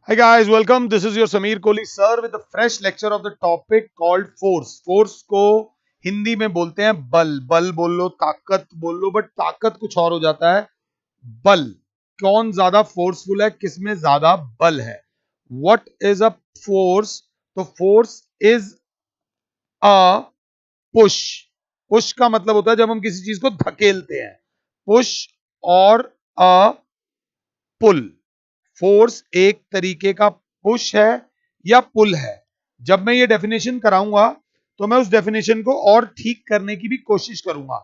Hi guys, welcome. This is your Sameer Kohli sir with a fresh lecture of the topic called force. Force को हिंदी में बोलते हैं बल. बल बोल लो, ताकत बोल लो, बट ताकत कुछ और हो जाता है. बल कौन ज्यादा फोर्सफुल है, किसमें ज्यादा बल है. What is a force? तो force is a push. Push का मतलब होता है जब हम किसी चीज को धकेलते हैं. पुश और अ पुल. फोर्स एक तरीके का पुश है या पुल है. जब मैं ये डेफिनेशन कराऊंगा तो मैं उस डेफिनेशन को और ठीक करने की भी कोशिश करूंगा.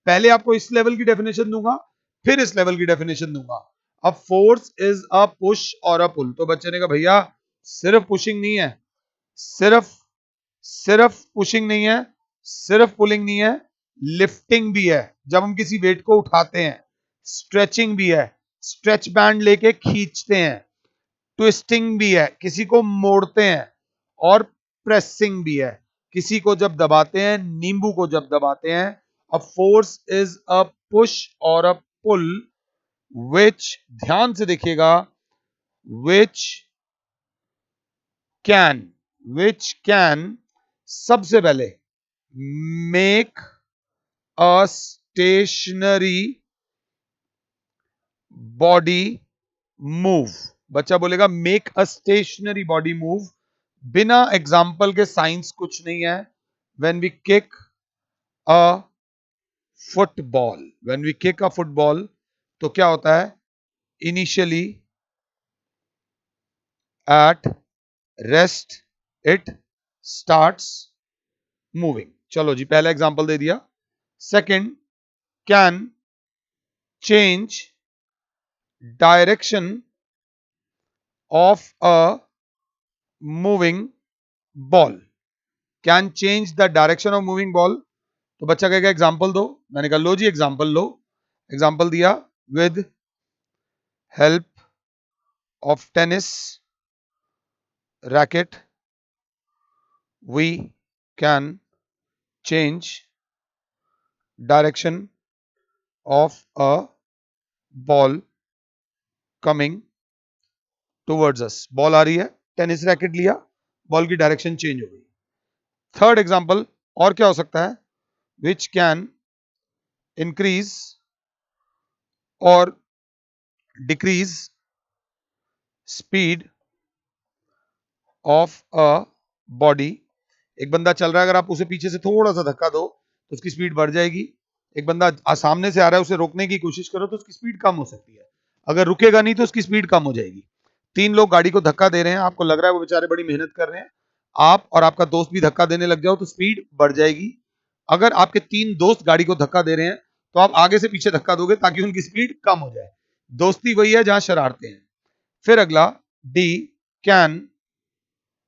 पहले आपको इस लेवल की डेफिनेशन दूंगा, फिर इस लेवल की डेफिनेशन दूंगा. अब फोर्स इज अ पुश और अ पुल. तो बच्चे ने कहा भैया सिर्फ पुशिंग नहीं है, सिर्फ सिर्फ पुशिंग नहीं है, सिर्फ पुलिंग नहीं है, लिफ्टिंग भी है. जब हम किसी वेट को उठाते हैं, स्ट्रेचिंग भी है, स्ट्रेच बैंड लेके खींचते हैं, ट्विस्टिंग भी है, किसी को मोड़ते हैं, और प्रेसिंग भी है, किसी को जब दबाते हैं, नींबू को जब दबाते हैं. A force is a push और अ पुल विच, ध्यान से देखिएगा, विच कैन, सबसे पहले make a stationary body move. बच्चा बोलेगा make a stationary body move. बिना एग्जाम्पल के साइंस कुछ नहीं है. When we kick a football, तो क्या होता है? Initially at rest it starts moving. चलो जी, पहला एग्जाम्पल दे दिया. Second, can change direction of a moving ball. Can change the direction of moving ball. तो बच्चा कहेगा एग्जाम्पल दो. मैंने कहा लो जी एग्जाम्पल लो. एग्जाम्पल दिया, with help of tennis racket we can change direction of a ball coming towards us. Ball आ रही है, टेनिस रैकेट लिया, बॉल की डायरेक्शन चेंज हो गई. थर्ड एग्जाम्पल और क्या हो सकता है? विच कैन इंक्रीज और decrease speed of a body. एक बंदा चल रहा है, अगर आप उसे पीछे से थोड़ा सा धक्का दो तो उसकी स्पीड बढ़ जाएगी. एक बंदा सामने से आ रहा है, उसे रोकने की कोशिश करो तो उसकी स्पीड कम हो सकती है. अगर रुकेगा नहीं तो उसकी स्पीड कम हो जाएगी. तीन लोग गाड़ी को धक्का दे रहे हैं, आपको लग रहा है वो बेचारे बड़ी मेहनत कर रहे हैं. आप और आपका दोस्त भी धक्का देने लग जाओ तो स्पीड बढ़ जाएगी. अगर आपके तीन दोस्त गाड़ी को धक्का दे रहे हैं तो आप आगे से पीछे धक्का दोगे ताकि उनकी स्पीड कम हो जाए. दोस्ती वही है जहां शरारते हैं. फिर अगला, D can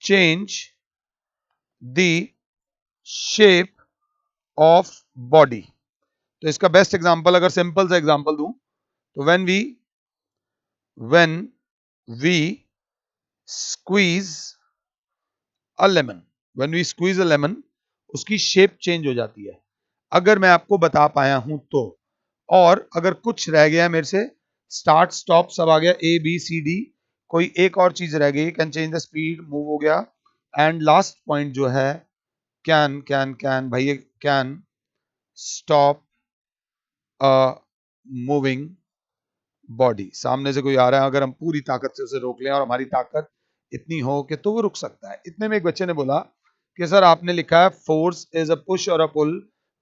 change the shape of body. तो इसका बेस्ट एग्जांपल, अगर सिंपल सा एग्जांपल दूं, तो when we squeeze a lemon, उसकी शेप चेंज हो जाती है. अगर मैं आपको बता पाया हूं तो. और अगर कुछ रह गया मेरे से, स्टार्ट स्टॉप सब आ गया, ए बी सी डी, कोई एक और चीज रह गई, can change the speed, move हो गया. एंड लास्ट पॉइंट जो है, कैन कैन कैन भाई, can stop a moving body. सामने से कोई आ रहा है, अगर हम पूरी ताकत से उसे रोक लें और हमारी ताकत इतनी हो कि तो वो रुक सकता है. इतने में एक बच्चे ने बोला कि सर आपने लिखा है फोर्स इज अ पुश और a pull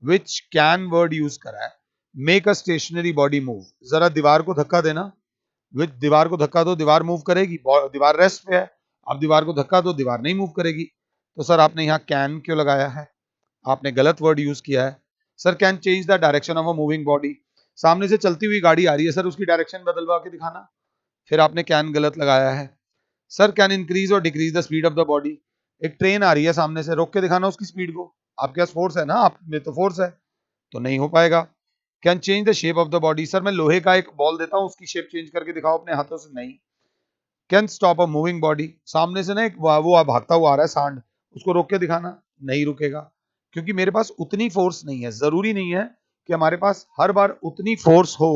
which can word use करा है, make a stationary body move. जरा दीवार को धक्का देना. विच, दीवार को धक्का दो, दीवार मूव करेगी. दीवार रेस्ट पे है, आप दीवार को धक्का दो, दीवार नहीं मूव करेगी. तो सर आपने यहाँ कैन क्यों लगाया है? आपने गलत वर्ड यूज किया है. Sir can change the direction of a moving body. सामने से चलती हुई गाड़ी आ रही है सर, उसकी डायरेक्शन बदलवा के दिखाना. फिर आपने कैन गलत लगाया है. सर कैन इंक्रीज और decrease the speed of the body. एक ट्रेन आ रही है सामने से, रोक के दिखाना उसकी स्पीड को. आपके पास फोर्स है ना, आप में तो फोर्स है, तो नहीं हो पाएगा. Can change the shape of the body. Sir मैं लोहे का एक बॉल देता हूं, उसकी शेप चेंज करके दिखाओ अपने हाथों से. नहीं. Can stop a moving body. सामने से ना एक वो भागता हुआ आ रहा है सांड, उसको रोक के दिखाना. नहीं रुकेगा, क्योंकि मेरे पास उतनी फोर्स नहीं है. जरूरी नहीं है कि हमारे पास हर बार उतनी फोर्स हो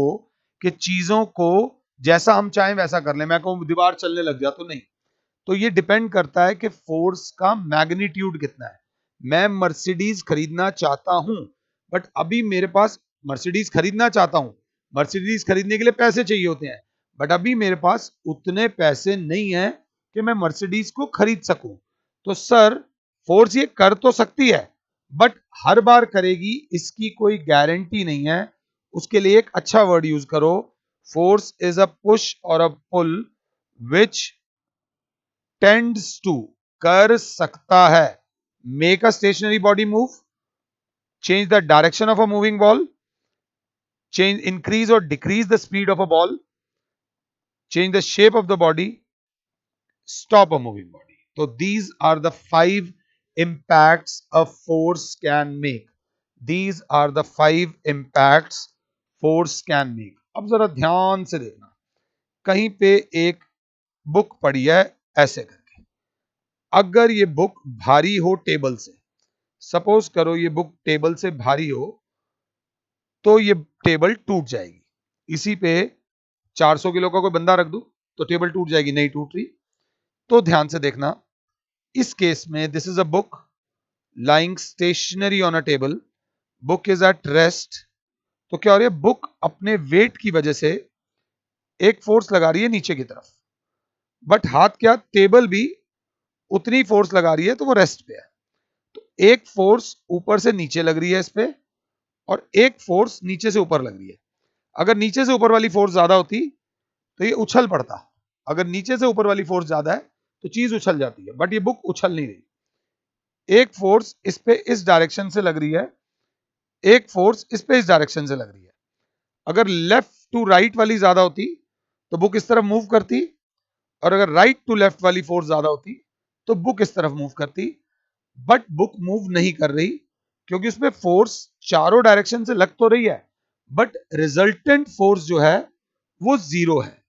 कि चीजों को जैसा हम चाहें वैसा कर लें. मैं कहूं दीवार चलने लग जा, तो नहीं. तो ये डिपेंड करता है कि फोर्स का मैग्नीट्यूड कितना है। मैं मर्सिडीज खरीदना चाहता हूं, बट अभी मेरे पास मर्सिडीज खरीदना चाहता हूं, मर्सिडीज खरीदने के लिए पैसे चाहिए होते हैं, बट अभी मेरे पास उतने पैसे नहीं है कि मैं मर्सिडीज को खरीद सकूं। तो सर फोर्स ये कर तो सकती है, बट हर बार करेगी इसकी कोई गारंटी नहीं है। उसके लिए एक अच्छा वर्ड यूज करो, फोर्स इज अ पुश और a pull which tends to, कर सकता है, make a stationary body move, change the direction of a moving ball, change, increase or decrease the speed of a ball, change the shape of the body, stop a moving body. So these are the 5 impacts a force can make. These are the 5 impacts force can make. अब जरा ध्यान से देखना, कहीं पे एक book पड़ी है ऐसे करके, अगर ये बुक भारी हो टेबल से, सपोज करो ये बुक टेबल से भारी हो, तो ये टेबल टूट जाएगी। इसी पे 400 किलो का कोई बंदा रख दो तो टेबल टूट जाएगी, नहीं टूट रही। तो ध्यान से देखना, इस केस में this is a book lying stationary on a table, book is at rest. तो क्या हो रही है, बुक अपने वेट की वजह से एक फोर्स लगा रही है नीचे की तरफ, बट हाथ क्या, टेबल भी उतनी फोर्स लगा रही है, तो वो रेस्ट पे है। तो एक फोर्स ऊपर से नीचे लग रही है इस पे, और एक फोर्स नीचे से ऊपर लग रही है। अगर नीचे से ऊपर वाली फोर्स ज्यादा होती तो ये उछल पड़ता, अगर नीचे से ऊपर वाली फोर्स ज्यादा है तो चीज उछल जाती है, बट ये बुक उछल नहीं रही। एक फोर्स इस पे इस डायरेक्शन से लग रही है, एक फोर्स इस पे इस डायरेक्शन से लग रही है। अगर लेफ्ट टू राइट वाली ज्यादा होती तो बुक इस तरफ मूव करती, और अगर राइट टू लेफ्ट वाली फोर्स ज्यादा होती तो बुक इस तरफ मूव करती। बट बुक मूव नहीं कर रही क्योंकि उसमें फोर्स चारों डायरेक्शन से लग तो रही है, बट रिजल्टेंट फोर्स जो है वो 0 है।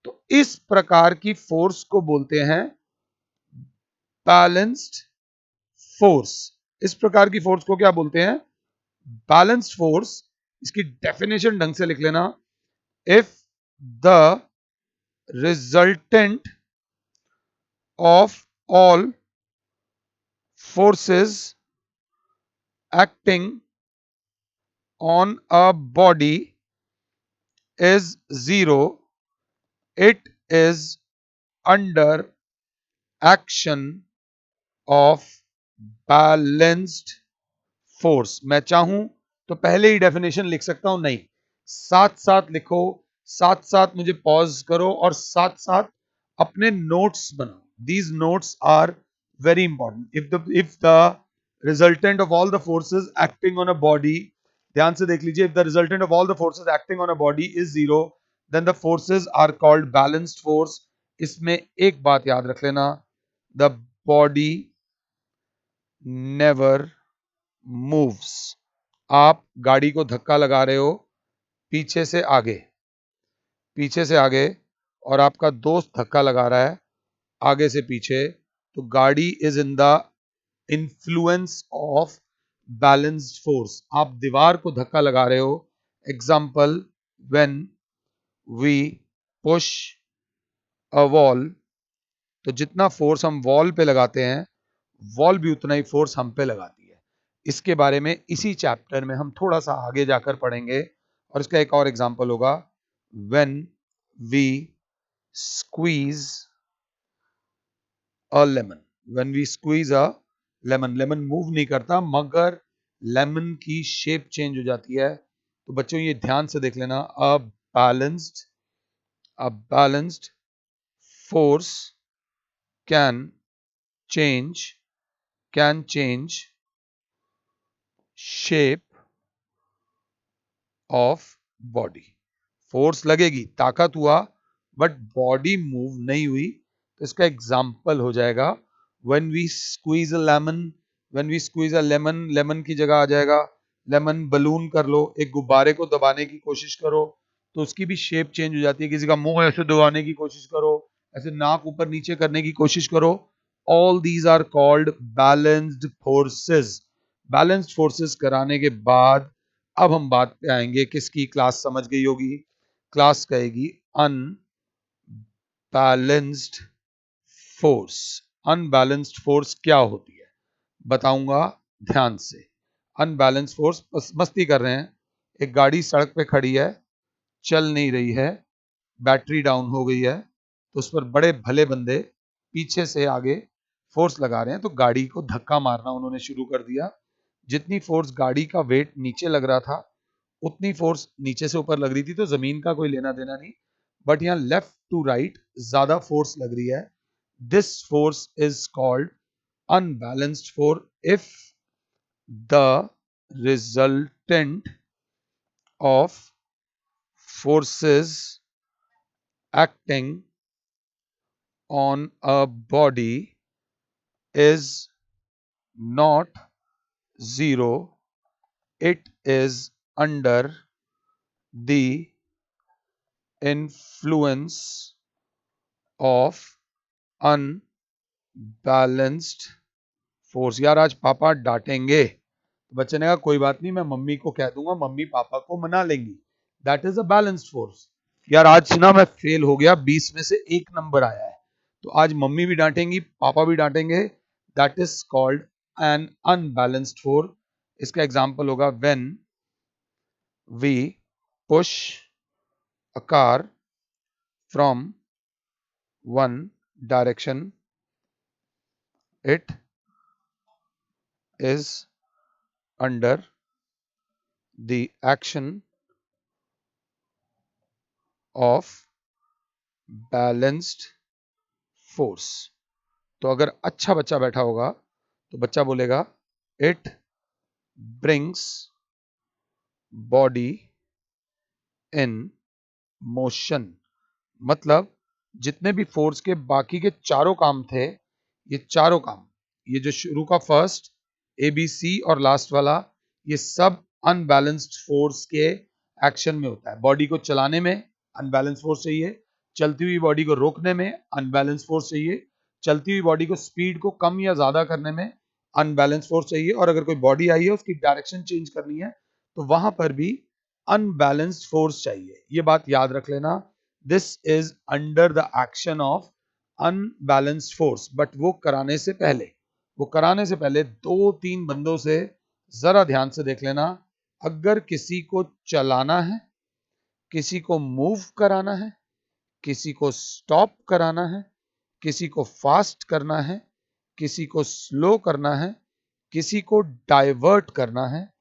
तो इस प्रकार की फोर्स को बोलते हैं बैलेंस्ड फोर्स। इस प्रकार की फोर्स को क्या बोलते हैं, बैलेंस्ड फोर्स। इसकी डेफिनेशन ढंग से लिख लेना, if the resultant of all forces acting on a body is 0, it is under action of balanced force। मैं चाहूं तो पहले ही डेफिनेशन लिख सकता हूं, नहीं, साथ साथ लिखो, साथ साथ मुझे पॉज करो और साथ साथ अपने नोट्स बनाओ। These notes are very important. If the resultant of all the forces acting on a body, ध्यान से देख लीजिए, if the resultant of all the forces acting on a body is 0, then the forces are called balanced force। इसमें एक बात याद रख लेना, the body never moves। आप गाड़ी को धक्का लगा रहे हो पीछे से आगे, पीछे से आगे, और आपका दोस्त धक्का लगा रहा है आगे से पीछे, तो गाड़ी is in the influence of balanced force. आप दीवार को धक्का लगा रहे हो, example, when we push a wall, तो जितना फोर्स हम वॉल पे लगाते हैं, वॉल भी उतना ही फोर्स हम पे लगाती है। इसके बारे में इसी चैप्टर में हम थोड़ा सा आगे जाकर पढ़ेंगे, और इसका एक और एग्जाम्पल होगा, when we squeeze a lemon. When we squeeze a lemon, lemon move नहीं करता मगर लेमन की शेप चेंज हो जाती है। तो बच्चों ये ध्यान से देख लेना, a balanced force can change shape of body. Force लगेगी, ताकत हुआ, बट बॉडी मूव नहीं हुई, तो इसका एग्जाम्पल हो जाएगा when we squeeze a lemon. When we squeeze a lemon, lemon की जगह आ जाएगा लेमन बलून। कर लो, एक गुब्बारे को दबाने की कोशिश करो तो उसकी भी शेप चेंज हो जाती है। किसी का मुंह ऐसे दबाने की कोशिश करो, ऐसे नाक ऊपर नीचे करने की कोशिश करो, all these are called balanced forces. Balanced forces कराने के बाद अब हम बात पे आएंगे, किसकी क्लास समझ गई होगी, क्लास कहेगी अनबैलेंस्ड फोर्स, अनबैलेंस्ड फोर्स क्या होती है बताऊंगा ध्यान से। अनबैलेंस्ड फोर्स, मस्ती कर रहे हैं, एक गाड़ी सड़क पे खड़ी है, चल नहीं रही है, बैटरी डाउन हो गई है, तो उस पर बड़े भले बंदे पीछे से आगे फोर्स लगा रहे हैं, तो गाड़ी को धक्का मारना उन्होंने शुरू कर दिया। जितनी फोर्स गाड़ी का वेट नीचे लग रहा था उतनी फोर्स नीचे से ऊपर लग रही थी, तो जमीन का कोई लेना देना नहीं, बट यहाँ लेफ्ट टू राइट ज्यादा फोर्स लग रही है। This force is called unbalanced force if the resultant of forces acting on a body is not zero, it is under the influence of unbalanced force। यार आज पापा डांटेंगे, तो बच्चे ने कहा कोई बात नहीं, मैं मम्मी को कह दूंगा, मम्मी पापा को मना लेंगी। That is a balanced force. यार आज ना मैं फेल हो गया, 20 में से 1 नंबर आया है, तो आज मम्मी भी डांटेंगी, पापा भी डांटेंगे। That is called an unbalanced force. इसका एग्जांपल होगा when we push a car from one direction, it is under the action of balanced force. तो अगर अच्छा बच्चा बैठा होगा तो बच्चा बोलेगा it brings body in motion. मतलब जितने भी फोर्स के बाकी के चारों काम थे, ये चारों काम, ये जो शुरू का फर्स्ट ए बी सी और लास्ट वाला, ये सब अनबैलेंस्ड फोर्स के एक्शन में होता है। बॉडी को चलाने में अनबैलेंस फोर्स चाहिए, चलती हुई बॉडी को रोकने में अनबैलेंस फोर्स चाहिए, चलती हुई बॉडी को स्पीड को कम या ज्यादा करने में अनबैलेंस फोर्स चाहिए, और अगर कोई बॉडी आई है उसकी डायरेक्शन चेंज करनी है तो वहां पर भी अनबैलेंस्ड फोर्स चाहिए। ये बात याद रख लेना। This is under the action of unbalanced force. But वो कराने से पहले 2-3 बंदों से जरा ध्यान से देख लेना। अगर किसी को चलाना है, किसी को मूव कराना है, किसी को स्टॉप कराना है, किसी को फास्ट करना है, किसी को स्लो करना है, किसी को डाइवर्ट करना है,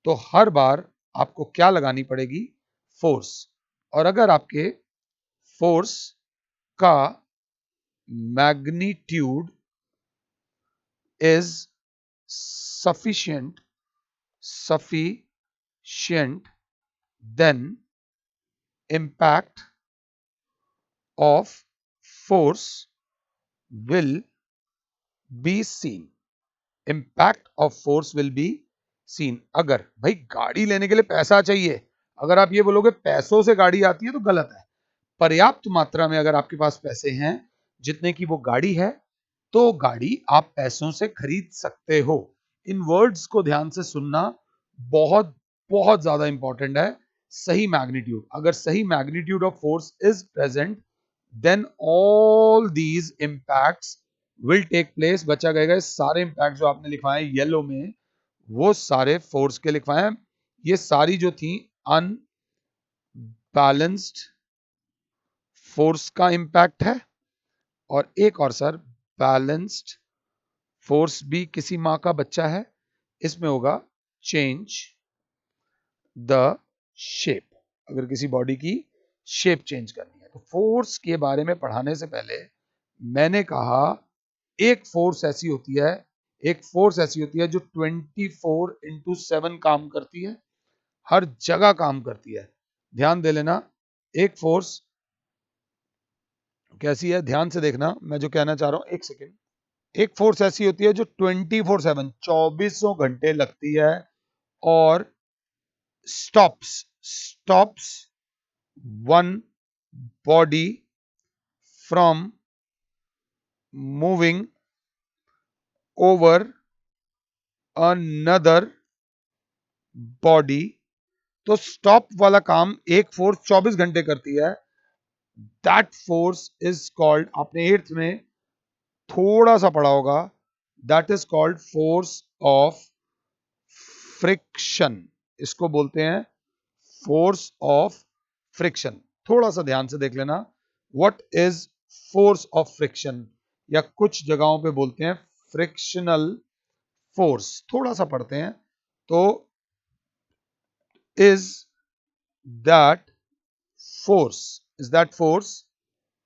तो हर बार आपको क्या लगानी पड़ेगी? फोर्स। और अगर आपके फोर्स का magnitude is sufficient, then impact of force will be seen। impact of force will be seen। अगर भाई गाड़ी लेने के लिए पैसा चाहिए, अगर आप ये बोलोगे पैसों से गाड़ी आती है तो गलत है। पर्याप्त मात्रा में अगर आपके पास पैसे हैं जितने की वो गाड़ी है, तो गाड़ी आप पैसों से खरीद सकते हो। इन वर्ड्स को ध्यान से सुनना बहुत बहुत ज्यादा इंपॉर्टेंट है। सही मैग्नीट्यूड, अगर सही magnitude of force is present, then all these impacts will take place. बच्चा कहेगा सारे इंपैक्ट जो आपने लिखवाए येलो में, वो सारे फोर्स के लिखवाए हैं। ये सारी जो थी अनबैलेंस्ड फोर्स का इंपैक्ट है। और एक और सर, बैलेंस्ड फोर्स भी किसी माँ का बच्चा है, इसमें होगा चेंज द शेप। अगर किसी बॉडी की शेप चेंज करनी है तो फोर्स के बारे में पढ़ाने से पहले मैंने कहा एक फोर्स ऐसी होती है जो 24/7 काम करती है, हर जगह काम करती है। ध्यान दे लेना, एक फोर्स कैसी है ध्यान से देखना, मैं जो कहना चाह रहा हूं, एक सेकेंड। एक फोर्स ऐसी होती है जो 24/7 24 घंटे लगती है और stops one body from moving over another body. तो स्टॉप वाला काम एक फोर्स 24 घंटे करती है। दैट फोर्स इज कॉल्ड, आपने 8th में थोड़ा सा पड़ा होगा, that is called force of friction. इसको बोलते हैं फोर्स ऑफ फ्रिक्शन। थोड़ा सा ध्यान से देख लेना, what is force of friction, या कुछ जगहों पे बोलते हैं फ्रिक्शनल फोर्स। थोड़ा सा पढ़ते हैं तो is that force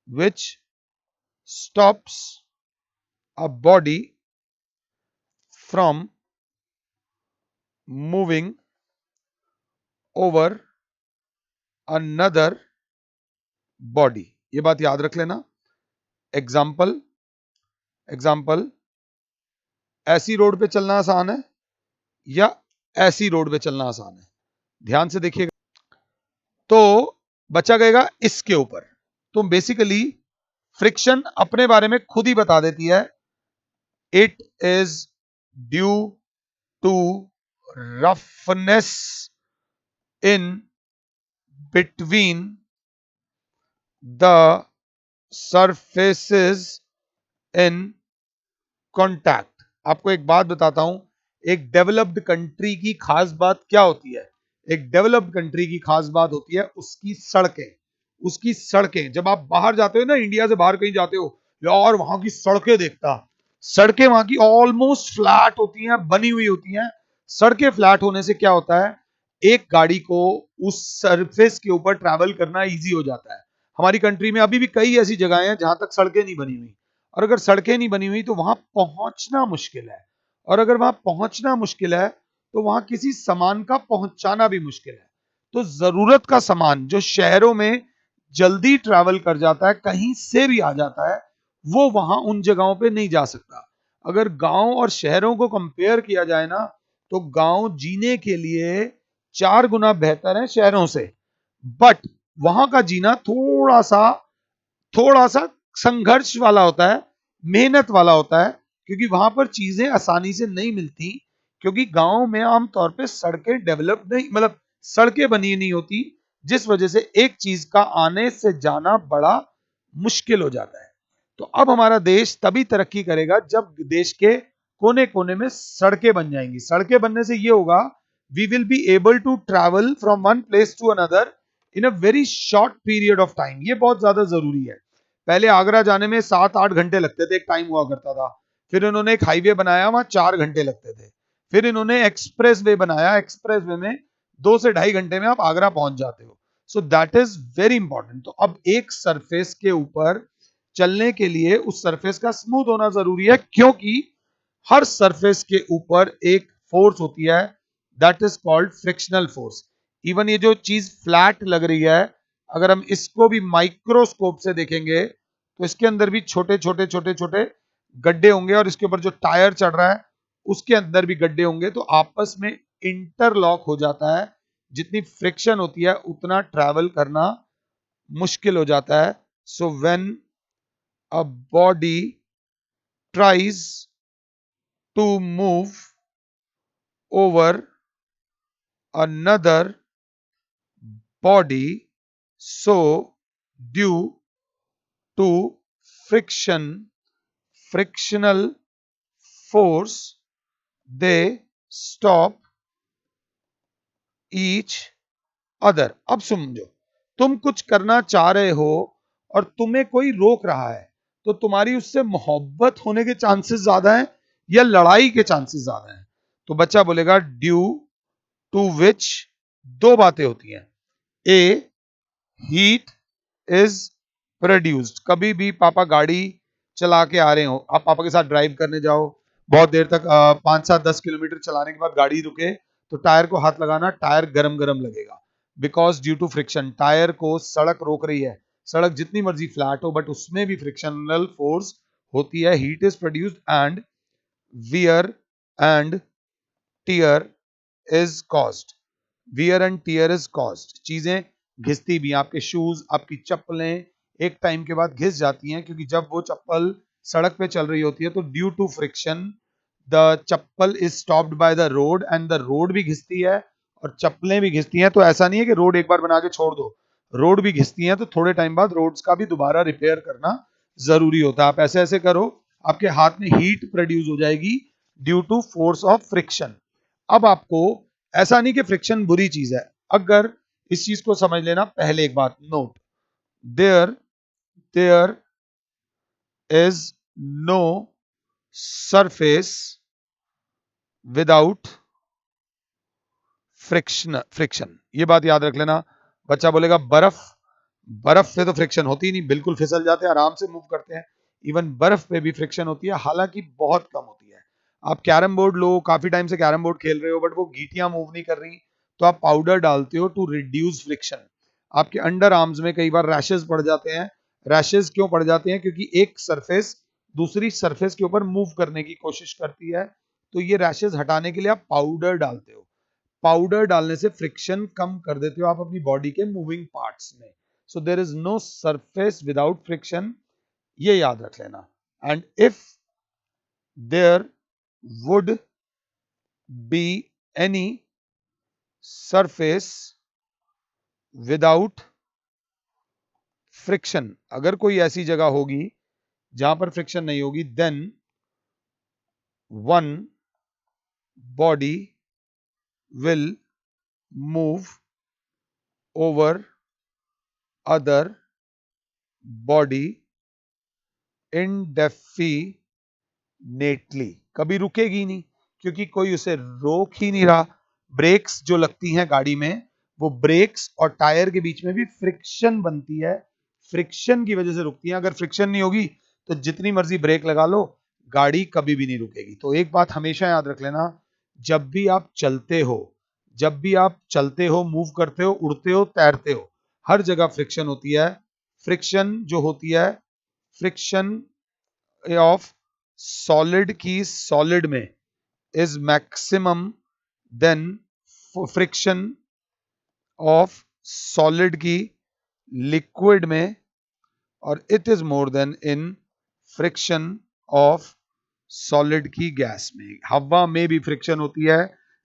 which stops a body from moving over another body। ये बात याद रख लेना। एग्जाम्पल, ऐसी रोड पे चलना आसान है या ऐसी रोड पे चलना आसान है? ध्यान से देखिएगा। तो बचा गएगा इसके ऊपर। तो बेसिकली फ्रिक्शन अपने बारे में खुद ही बता देती है, it is due to roughness in between the surfaces in contact. आपको एक बात बताता हूं, एक डेवलप्ड कंट्री की खास बात क्या होती है? एक डेवलप्ड कंट्री की खास बात होती है उसकी सड़कें। उसकी सड़कें, जब आप बाहर जाते हो ना, इंडिया से बाहर कहीं जाते हो यार, वहां की सड़कें देखता, सड़कें वहां की ऑलमोस्ट फ्लैट होती हैं, बनी हुई होती हैं। सड़कें फ्लैट होने से क्या होता है, एक गाड़ी को उस सरफेस के ऊपर ट्रैवल करना इजी हो जाता है। हमारी कंट्री में अभी भी कई ऐसी जगहें हैं जहां तक सड़कें नहीं बनी हुई, और अगर सड़कें नहीं बनी हुई तो वहां पहुंचना मुश्किल है, और अगर वहां पहुंचना मुश्किल है तो वहां किसी सामान का पहुंचाना भी मुश्किल है। तो जरूरत का सामान जो शहरों में जल्दी ट्रैवल कर जाता है, कहीं से भी आ जाता है, वो वहां उन जगहों पे नहीं जा सकता। अगर गांव और शहरों को कंपेयर किया जाए ना, तो गांव जीने के लिए 4 गुना बेहतर है शहरों से, बट वहां का जीना थोड़ा सा संघर्ष वाला होता है, मेहनत वाला होता है, क्योंकि वहां पर चीजें आसानी से नहीं मिलती, क्योंकि गांव में आमतौर पे सड़कें डेवलप नहीं, मतलब सड़कें बनी नहीं होती, जिस वजह से एक चीज का आने से जाना बड़ा मुश्किल हो जाता है। तो अब हमारा देश तभी तरक्की करेगा जब देश के कोने कोने में सड़कें बन जाएंगी। सड़कें बनने से ये होगा, we will be able to travel from one place to another in a very short period of time. ये बहुत ज्यादा जरूरी है। पहले आगरा जाने में 7-8 घंटे लगते थे, एक टाइम हुआ करता था। फिर इन्होंने एक हाईवे बनाया, वहां 4 घंटे लगते थे। फिर इन्होंने एक्सप्रेस वे बनाया, एक्सप्रेस वे में 2 से ढाई घंटे में आप आगरा पहुंच जाते हो। So that is very important. तो अब एक सरफेस के ऊपर चलने के लिए उस सरफेस का स्मूथ होना जरूरी है, क्योंकि हर सरफेस के ऊपर एक फोर्स होती है, that is called frictional force. Even ये जो चीज फ्लैट लग रही है, अगर हम इसको भी माइक्रोस्कोप से देखेंगे तो इसके अंदर भी छोटे छोटे छोटे छोटे गड्ढे होंगे, और इसके ऊपर जो टायर चढ़ रहा है उसके अंदर भी गड्ढे होंगे। तो आपस में इंटरलॉक हो जाता है, जितनी फ्रिक्शन होती है उतना ट्रैवल करना मुश्किल हो जाता है। So when a body tries to move over another body, so due to frictional force, they stop each other। अब समझो, तुम कुछ करना चाह रहे हो और तुम्हें कोई रोक रहा है, तो तुम्हारी उससे मोहब्बत होने के चांसेस ज्यादा हैं या लड़ाई के चांसेस ज्यादा हैं? तो बच्चा बोलेगा ड्यू टू विच दो बातें होती हैं। ए, हीट इज प्रोड्यूस्ड। कभी भी पापा गाड़ी चला के आ रहे हो, आप पापा के साथ ड्राइव करने जाओ, बहुत देर तक 5-7-10 किलोमीटर चलाने के बाद गाड़ी रुके, तो टायर को हाथ लगाना, टायर गरम गरम लगेगा, because due to friction. Tyre को सड़क रोक रही है, सड़क जितनी मर्जी फ्लैट हो, बट उसमें भी फ्रिक्शनल फोर्स होती है। Heat is produced and wear and tear is caused. Wear and tear is caused. चीजें घिसती भी, आपके शूज, आपकी चप्पलें एक टाइम के बाद घिस जाती हैं, क्योंकि जब वो चप्पल सड़क पे चल रही होती है तो due to friction the chappal is stopped by the road, and the road भी घिसती है और चप्पलें भी घिसती हैं। तो ऐसा नहीं है कि रोड एक बार बना के छोड़ दो, रोड भी घिसती हैं, तो थोड़े टाइम बाद रोड्स का भी दोबारा रिपेयर करना जरूरी होता है। आप ऐसे ऐसे करो, आपके हाथ में हीट प्रोड्यूस हो जाएगी due to force of friction. अब आपको ऐसा नहीं कि फ्रिक्शन बुरी चीज है, अगर इस चीज को समझ लेना, पहले एक बात note, there there is no surface without friction. ये बात याद रख लेना। बच्चा बोलेगा बर्फ, बर्फ पे तो फ्रिक्शन होती ही नहीं, बिल्कुल फिसल जाते हैं, आराम से मूव करते हैं। इवन बर्फ पे भी फ्रिक्शन होती है, हालांकि बहुत कम होती है। आप कैरम बोर्ड लो, काफी टाइम से कैरम बोर्ड खेल रहे हो, बट वो गीटियां मूव नहीं कर रही, तो आप पाउडर डालते हो टू रिड्यूस फ्रिक्शन। आपके अंडर आर्म्स में कई बार रैशेस पड़ जाते हैं। रैशेस क्यों पड़ जाते हैं? क्योंकि एक सरफेस दूसरी सरफेस के ऊपर मूव करने की कोशिश करती है, तो ये रैशेस हटाने के लिए आप पाउडर डालते हो। पाउडर डालने से फ्रिक्शन कम कर देते हो आप अपनी बॉडी के मूविंग पार्ट्स में। So there is no surface without friction, ये याद रख लेना। And if there would be any surface without friction, अगर कोई ऐसी जगह होगी जहां पर फ्रिक्शन नहीं होगी, then one body will move over other body indefinitely, कभी रुकेगी नहीं, क्योंकि कोई उसे रोक ही नहीं रहा। ब्रेक्स जो लगती हैं गाड़ी में, वो ब्रेक्स और टायर के बीच में भी फ्रिक्शन बनती है, फ्रिक्शन की वजह से रुकती है। अगर फ्रिक्शन नहीं होगी तो जितनी मर्जी ब्रेक लगा लो, गाड़ी कभी भी नहीं रुकेगी। तो एक बात हमेशा याद रख लेना, जब भी आप चलते हो, जब भी आप चलते हो, मूव करते हो, उड़ते हो, तैरते हो, हर जगह फ्रिक्शन होती है। फ्रिक्शन जो होती है, फ्रिक्शन ऑफ सॉलिड की सॉलिड में is maximum than friction of solid की लिक्विड में, और it is more than in friction of solid की गैस में। हवा में भी फ्रिक्शन होती है।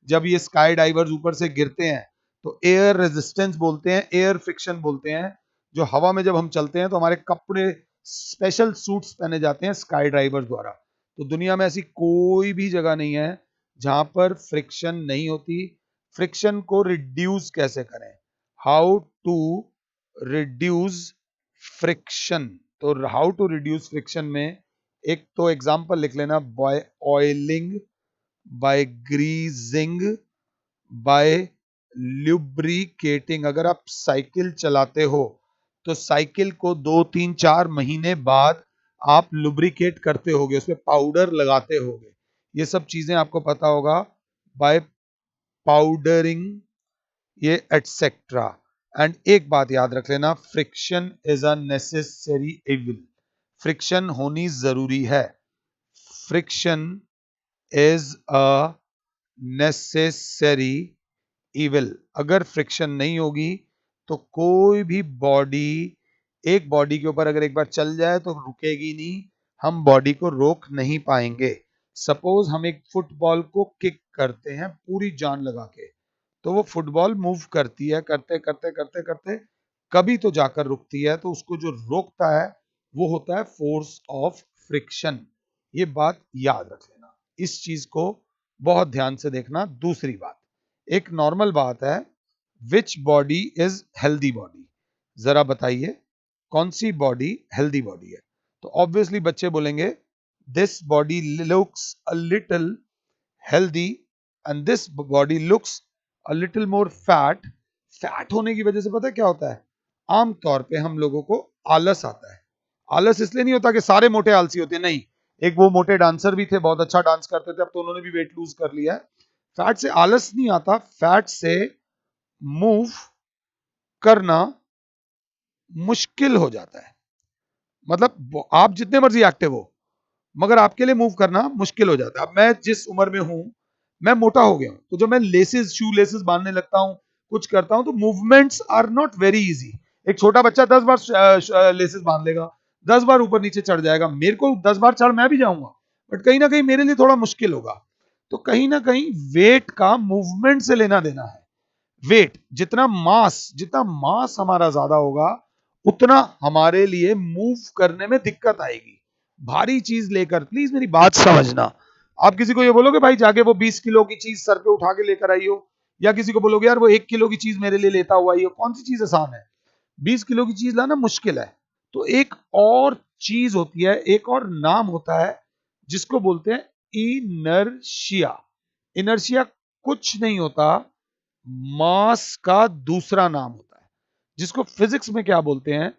जब ये स्काई डाइवर्स ऊपर से गिरते हैं तो एयर रेजिस्टेंस बोलते हैं, एयर फ्रिक्शन बोलते हैं। जो हवा में जब हम चलते हैं तो हमारे कपड़े, स्पेशल सूट्स पहने जाते हैं स्काई डाइवर्स द्वारा। तो दुनिया में ऐसी कोई भी जगह नहीं है जहां पर फ्रिक्शन नहीं होती। फ्रिक्शन को रिड्यूस कैसे करें? How to reduce friction. तो हाउ टू रिड्यूस फ्रिक्शन में एक तो एग्जांपल लिख लेना, by oiling, by greasing, by lubricating. अगर आप साइकिल चलाते हो तो साइकिल को 2 3 4 महीने बाद आप लुब्रिकेट करते होगे, उसमें पाउडर लगाते होगे, ये सब चीजें आपको पता होगा, बाय पाउडरिंग, ये एटसेट्रा। एंड एक बात याद रख लेना, friction is a necessary evil. Friction होनी जरूरी है। Friction is a necessary evil. अगर फ्रिक्शन नहीं होगी तो कोई भी बॉडी, एक बॉडी के ऊपर अगर एक बार चल जाए तो रुकेगी नहीं, हम बॉडी को रोक नहीं पाएंगे। सपोज हम एक फुटबॉल को किक करते हैं पूरी जान लगा के, तो वो फुटबॉल मूव करती है, करते करते करते करते कभी तो जाकर रुकती है, तो उसको जो रोकता है वो होता है फोर्स ऑफ फ्रिक्शन। ये बात याद रख लेना, इस चीज को बहुत ध्यान से देखना। दूसरी बात, एक नॉर्मल बात है, which body is healthy body? जरा बताइए कौन सी बॉडी हेल्दी बॉडी है? तो ऑब्वियसली बच्चे बोलेंगे this body looks a little healthy and this body looks a little more fat. Fat होने की वजह से पता है क्या होता है? आमतौर पे हम लोगों को आलस आता है। आलस इसलिए नहीं होता कि सारे मोटे आलसी होते हैं, नहीं। एक वो मोटे डांसर भी थे, बहुत अच्छा डांस करते थे, अब तो उन्होंने भी वेट लूज कर लिया है। फैट से आलस नहीं आता, फैट से मूव करना मुश्किल हो जाता है। मतलब आप जितने मर्जी एक्टिव हो, मगर आपके लिए मूव करना मुश्किल हो जाता है। अब मैं जिस उम्र में हूं, मैं मोटा हो गया हूं, तो जब मैं लेसेस, शू लेसेस बांधने लगता हूं, कुछ करता हूं, तो movements are not very easy. एक छोटा बच्चा 10 बार लेसेस बांध लेगा, 10 बार ऊपर नीचे चढ़ जाएगा, मेरे को 10 बार चढ़ मैं भी जाऊंगा, बट कहीं ना कहीं मेरे लिए थोड़ा मुश्किल होगा। तो कहीं ना कहीं वेट का मूवमेंट से लेना देना है। वेट जितना मास हमारा ज्यादा होगा, उतना हमारे लिए मूव करने में दिक्कत आएगी। भारी चीज लेकर, प्लीज मेरी बात समझना, आप किसी को ये बोलोगे भाई जाके वो 20 किलो की चीज सर पे उठा के लेकर आइयो, या किसी को बोलोगे यार वो 1 किलो की चीज मेरे लिए लेता हुआ आइयो, कौन सी चीज आसान है? 20 किलो की चीज लाना मुश्किल है। तो एक और चीज होती है, एक और नाम होता है जिसको बोलते हैं इनर्शिया। इनर्शिया कुछ नहीं होता, मास का दूसरा नाम होता है, जिसको फिजिक्स में क्या बोलते हैं,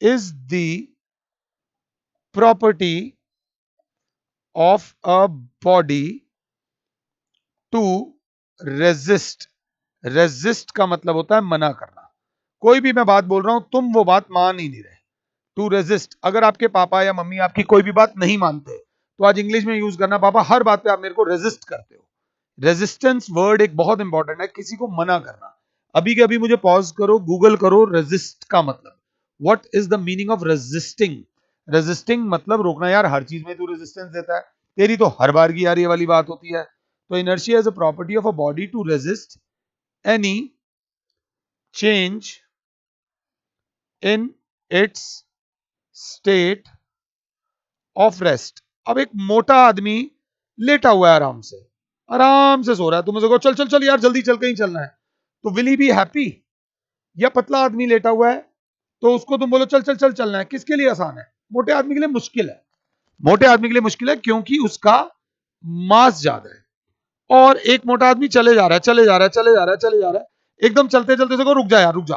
is the property of a body to resist. Resist का मतलब होता है मना करना। कोई भी मैं बात बोल रहा हूं, तुम वो बात मान ही नहीं रहे। टू रेजिस्ट, अगर आपके पापा या मम्मी आपकी कोई भी बात नहीं मानते, तो आज इंग्लिश में यूज करना, पापा हर बात पे आप मेरे को रेजिस्ट करते हो। रेजिस्टेंस वर्ड एक बहुत इंपॉर्टेंट है, किसी को मना करना। अभी के अभी मुझे पॉज करो, गूगल करो रेजिस्ट का मतलब, what is the meaning of resisting. Resisting मतलब रोकना। यार हर चीज में तू रेजिस्टेंस देता है, तेरी तो हर बार की यार ये वाली बात होती है। तो inertia is a property of a body to resist any change in its state of rest. अब एक मोटा आदमी लेटा हुआ है, आराम से सो रहा है, तुम उसको चल चल चल यार जल्दी चल, कहीं चलना है, तो विल ही बी हैप्पी? या पतला आदमी लेटा हुआ है, तो उसको तुम बोलो चल चल चल चलना है, किसके लिए आसान है? मोटे आदमी के लिए मुश्किल है। मोटे आदमी के लिए मुश्किल है क्योंकि उसका मास ज्यादा है। और एक मोटा आदमी चले जा रहा है, चले जा रहा है, चले जा रहा है, चले जा रहा है, एकदम चलते चलते से रुक जा यार, रुक जा,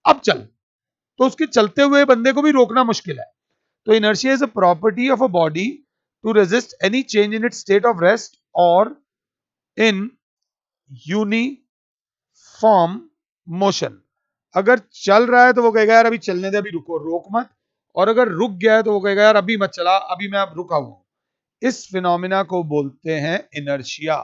अब चल। तो उसके चलते हुए बंदे को भी रोकना मुश्किल है। तो inertia is a property of a body to resist any change in its state of rest or in uniform motion। अगर चल रहा है तो वो कहेगा यार अभी चलने दे, अभी रुको, रोक मत। और अगर रुक गया है तो वो कहेगा यार अभी मत चला, अभी मैं अब रुका हूं। इस फिनोमिना को बोलते हैं इनर्शिया।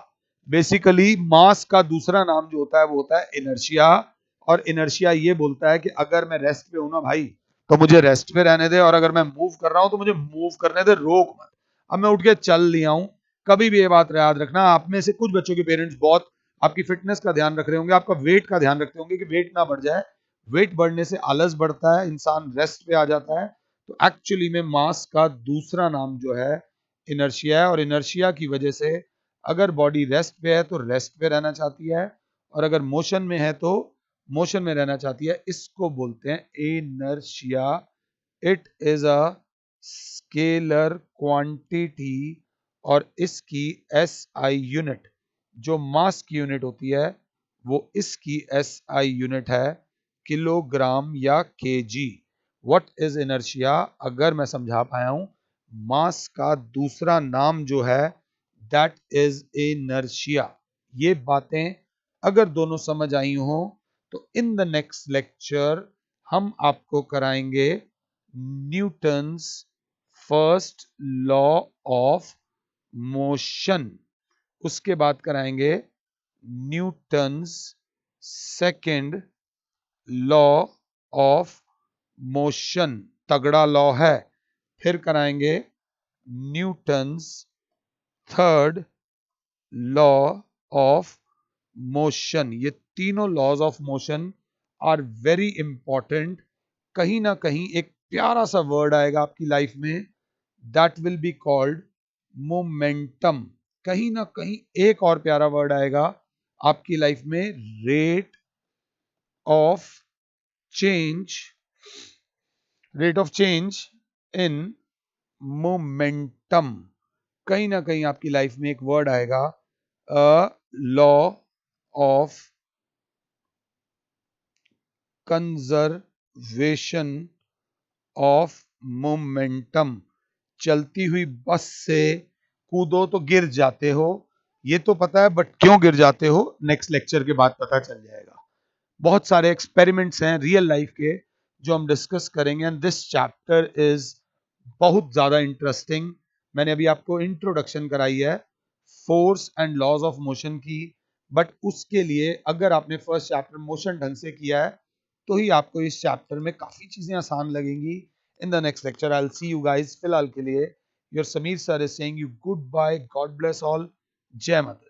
बेसिकली मास का दूसरा नाम जो होता है वो होता है इनर्शिया। और इनर्शिया ये बोलता है कि अगर मैं रेस्ट पे हूं ना भाई, तो मुझे रेस्ट पे रहने दे, और अगर मैं मूव कर रहा हूं तो मुझे मूव करने दे, रोक मत। अब मैं उठ के चल लिया हूं। कभी भी ये बात याद रखना, आप में से कुछ बच्चों के पेरेंट्स बहुत आपकी फिटनेस का ध्यान रख रहे होंगे, आपका वेट का ध्यान रखते होंगे कि वेट ना बढ़ जाए। वेट बढ़ने से आलस बढ़ता है, इंसान रेस्ट पे आ जाता है। तो एक्चुअली में मास का दूसरा नाम जो है इनर्शिया है। और इनर्शिया की वजह से अगर बॉडी रेस्ट पे है तो रेस्ट पे रहना चाहती है, और अगर मोशन में है तो मोशन में रहना चाहती है। इसको बोलते हैं inertia. It is a scalar quantity, और इसकी एस आई यूनिट, जो मास की यूनिट होती है, वो इसकी एस आई यूनिट है किलोग्राम या केजी। What is inertia? अगर मैं समझा पाया हूं, मास का दूसरा नाम जो है दैट इज इनर्शिया। ये बातें अगर दोनों समझ आई हो, तो इन द नेक्स्ट लेक्चर हम आपको कराएंगे Newton's first law of motion. उसके बाद कराएंगे Newton's second law of motion, तगड़ा लॉ है। फिर कराएंगे Newton's third law of motion. ये तीनों laws of motion are very important. कहीं ना कहीं एक प्यारा सा वर्ड आएगा आपकी लाइफ में, that will be called momentum. कहीं ना कहीं एक और प्यारा वर्ड आएगा आपकी लाइफ में, rate of change, rate of change in momentum. कहीं ना कहीं आपकी लाइफ में एक वर्ड आएगा, a law of conservation of momentum. चलती हुई बस से कूदो तो गिर जाते हो, ये तो पता है, बट क्यों गिर जाते हो नेक्स्ट लेक्चर के बाद पता चल जाएगा। बहुत सारे एक्सपेरिमेंट्स हैं रियल लाइफ के जो हम डिस्कस करेंगे, एंड दिस चैप्टर इज बहुत ज्यादा इंटरेस्टिंग। मैंने अभी आपको इंट्रोडक्शन कराई है force and laws of motion की, बट उसके लिए अगर आपने फर्स्ट चैप्टर मोशन ढंग से किया है तो ही आपको इस चैप्टर में काफी चीजें आसान लगेंगी। In the next lecture I will see you guys. फिलहाल के लिए your Sameer sir is saying you good bye, God bless all, जय माता।